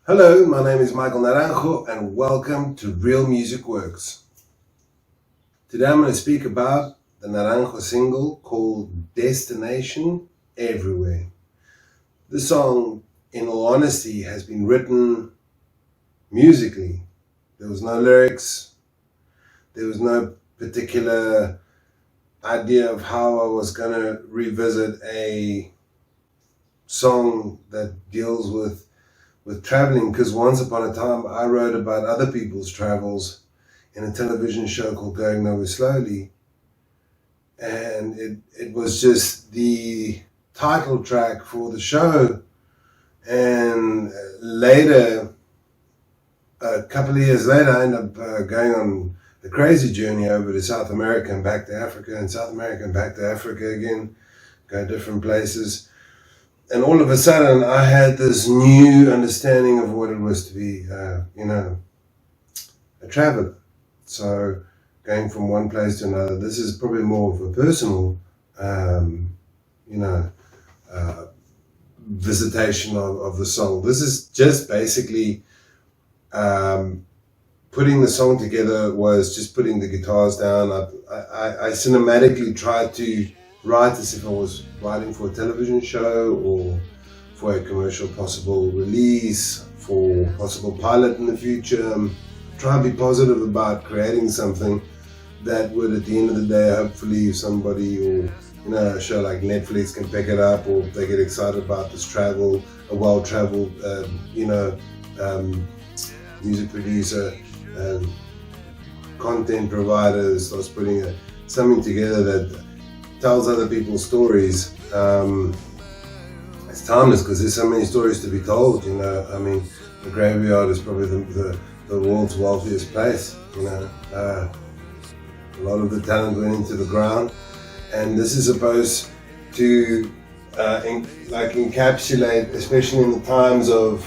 Hello, my name is Michael Naranjo and welcome to Real Music Works. Today I'm going to speak about the Naranjo single called Destination Everywhere. This song, in all honesty, has been written musically. There was no lyrics, there was no particular idea of how I was going to revisit a song that deals with traveling, because once upon a time I wrote about other people's travels in a television show called Going Nowhere Slowly, and it was just the title track for the show. And later, a couple of years later, I ended up going on a crazy journey over to South America and back to Africa, and South America and back to Africa again, go different places. And all of a sudden, I had this new understanding of what it was to be, a traveler. So, going from one place to another. This is probably more of a personal, visitation of the song. This is just basically putting the song together. Was just putting the guitars down. I cinematically tried to write as if I was writing for a television show or for a commercial possible release, for possible pilot in the future. Try to be positive about creating something that would, at the end of the day, hopefully somebody or a show like Netflix can pick it up, or if they get excited about this travel, a well-traveled, music producer, content provider starts putting something together that tells other people's stories. It's timeless because there's so many stories to be told. The graveyard is probably the world's wealthiest place. A lot of the talent went into the ground, and this is supposed to encapsulate, especially in the times of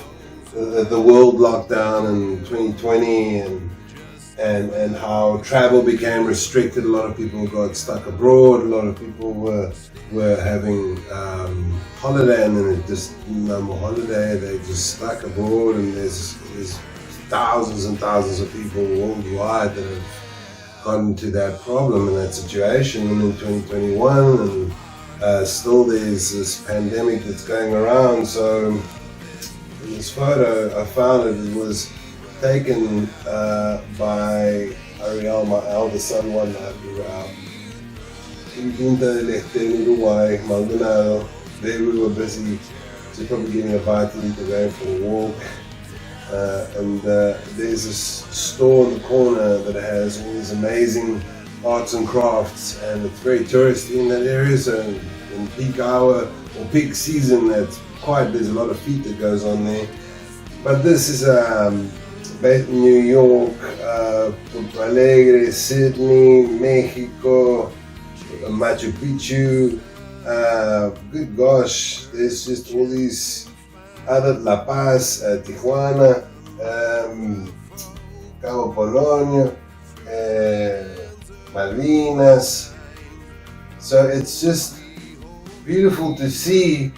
the world lockdown in 2020 and how travel became restricted. A lot of people got stuck abroad. A lot of people were having holiday, and then it just no more holiday. They just stuck abroad, and there's thousands and thousands of people worldwide that have gotten to that problem and that situation. And in 2021, and still there's this pandemic that's going around. So in this photo, I found it was taken by Ariel, my eldest son, one night. We were out in Punta del Este in Uruguay, Maldonado. There we were busy, just probably getting a bite to eat, going for a walk. There's this store in the corner that has all these amazing arts and crafts, and it's very touristy in that area. So in peak hour or peak season, there's a lot of feet that goes on there. But this is based in New York, Porto Alegre, Sydney, Mexico, Machu Picchu. Good gosh, there's just all these other La Paz, Tijuana, Cabo Polonio, Malvinas. So it's just beautiful to see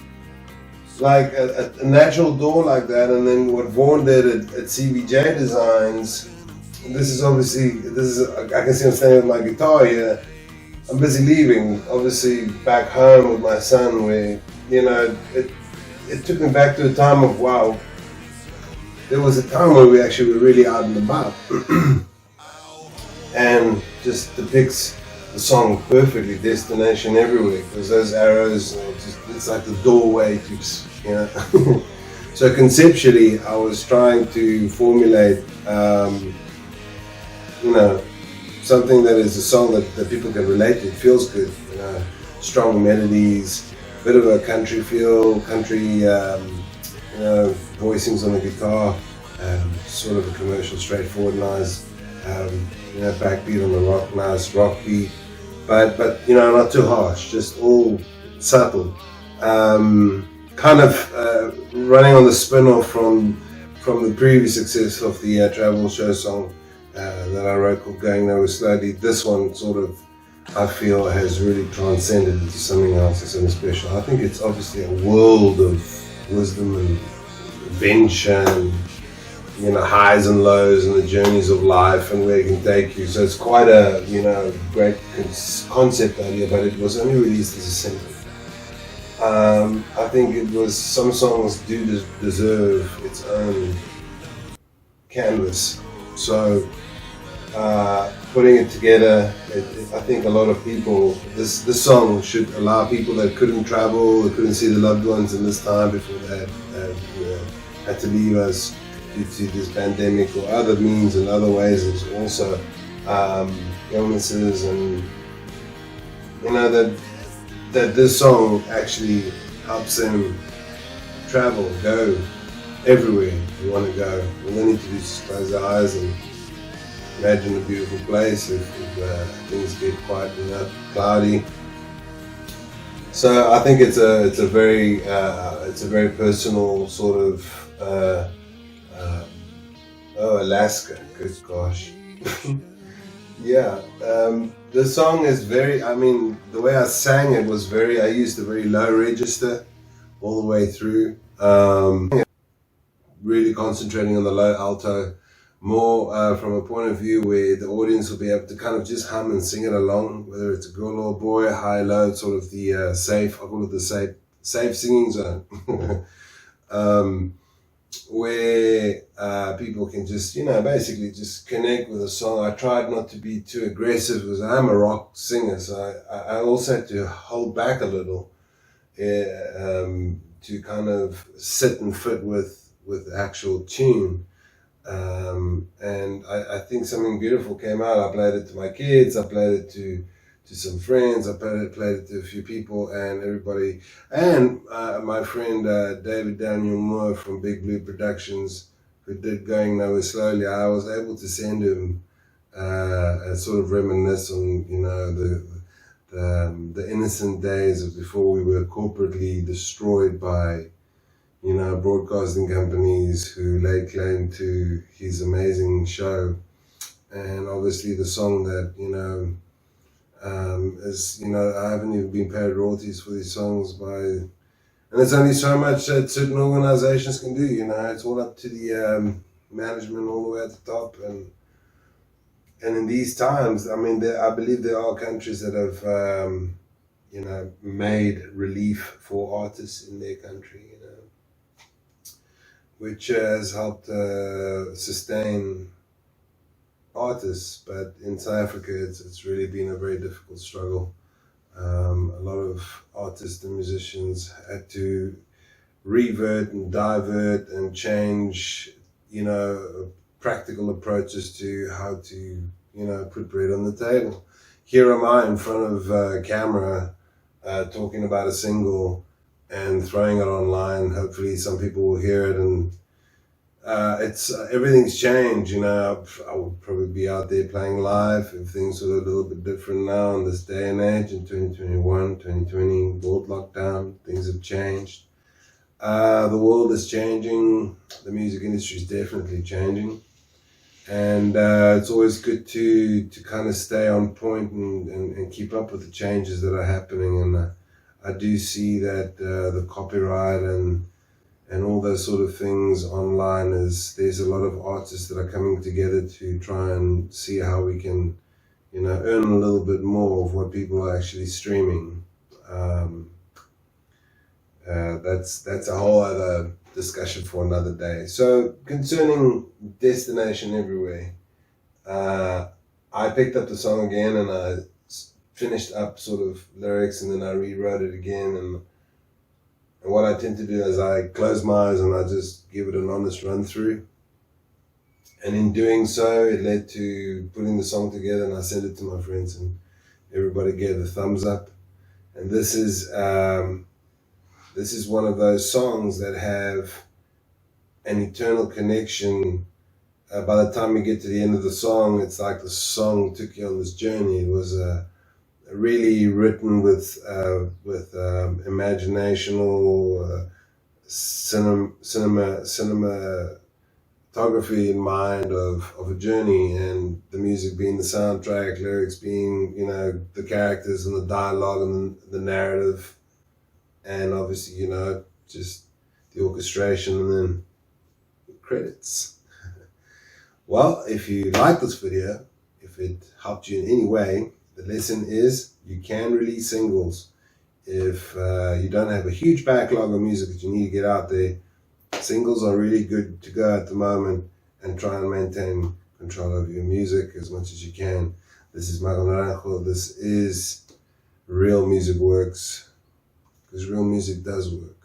like a natural door like that. And then what Vaughn did at CBJ Designs, this is I can see I'm standing with my guitar here. I'm busy leaving, obviously back home with my son, where it took me back to a time of, wow, there was a time where we actually were really out and about. And just depicts the song perfectly, Destination Everywhere, because those arrows, it's like the doorway to, So conceptually, I was trying to formulate, something that is a song that people can relate to. It feels good, strong melodies, bit of a country feel, country, voicings on the guitar, sort of a commercial, straightforward, nice, backbeat on the rock, nice rock beat, but not too harsh, just all subtle, kind of running on the spin-off from the previous success of the travel show song that I wrote called Going Nowhere Slowly. This one sort of, I feel, has really transcended into something else, and something special. I think it's obviously a world of wisdom and adventure and, highs and lows and the journeys of life and where it can take you. So it's quite a, great concept idea, but it was only released as a single. I think it was, some songs do deserve its own canvas. So putting it together, I think a lot of people, this song should allow people that couldn't travel, that couldn't see their loved ones in this time before they had to leave us due to this pandemic or other means and other ways. There's also illnesses, and that this song actually helps them travel, go everywhere you want to go. All they need to do is just close their eyes and imagine a beautiful place if things get quite cloudy. So I think it's a very personal sort of Alaska, good gosh. Yeah, this song is very, the way I sang it was I used a very low register all the way through, really concentrating on the low alto, more from a point of view where the audience will be able to kind of just hum and sing it along, whether it's a girl or a boy, high, low, sort of the safe, I call it the safe singing zone, where people can just, basically just connect with a song. I tried not to be too aggressive because I'm a rock singer, so I also had to hold back a little to kind of sit and fit with the actual tune. And I think something beautiful came out. I played it to my kids, I played it to some friends, I played it to a few people and everybody. And my friend David Daniel Moore from Big Blue Productions, who did Going Nowhere Slowly, I was able to send him a sort of reminisce on, the innocent days of before we were corporately destroyed by broadcasting companies who laid claim to his amazing show. And obviously the song that, is, I haven't even been paid royalties for these songs and it's only so much that certain organizations can do, it's all up to the management all the way at the top. And in these times, I believe there are countries that have, made relief for artists in their country, which has helped sustain artists. But in South Africa, it's really been a very difficult struggle. A lot of artists and musicians had to revert and divert and change, practical approaches to how to, put bread on the table. Here am I in front of a camera talking about a single and throwing it online. Hopefully some people will hear it, and it's everything's changed. I would probably be out there playing live if things were a little bit different now in this day and age in 2021, 2020, world lockdown. Things have changed. The world is changing. The music industry is definitely changing, and it's always good to kind of stay on point and keep up with the changes that are happening. And I do see that the copyright and all those sort of things online there's a lot of artists that are coming together to try and see how we can, earn a little bit more of what people are actually streaming. That's a whole other discussion for another day. So concerning Destination Everywhere, I picked up the song again and I finished up sort of lyrics, and then I rewrote it again. And what I tend to do is I close my eyes and I just give it an honest run through. And in doing so, it led to putting the song together, and I sent it to my friends and everybody gave a thumbs up. And this is one of those songs that have an eternal connection. By the time you get to the end of the song, it's like the song took you on this journey. It was really written with imaginational cinematography in mind of a journey, and the music being the soundtrack, lyrics being the characters and the dialogue and the narrative, and obviously just the orchestration, and then credits. Well, if you like this video, if it helped you in any way, the lesson is you can release singles. If you don't have a huge backlog of music that you need to get out there, singles are really good to go at the moment, and try and maintain control of your music as much as you can. This is NARANJO. This is Real Music Works, because real music does work.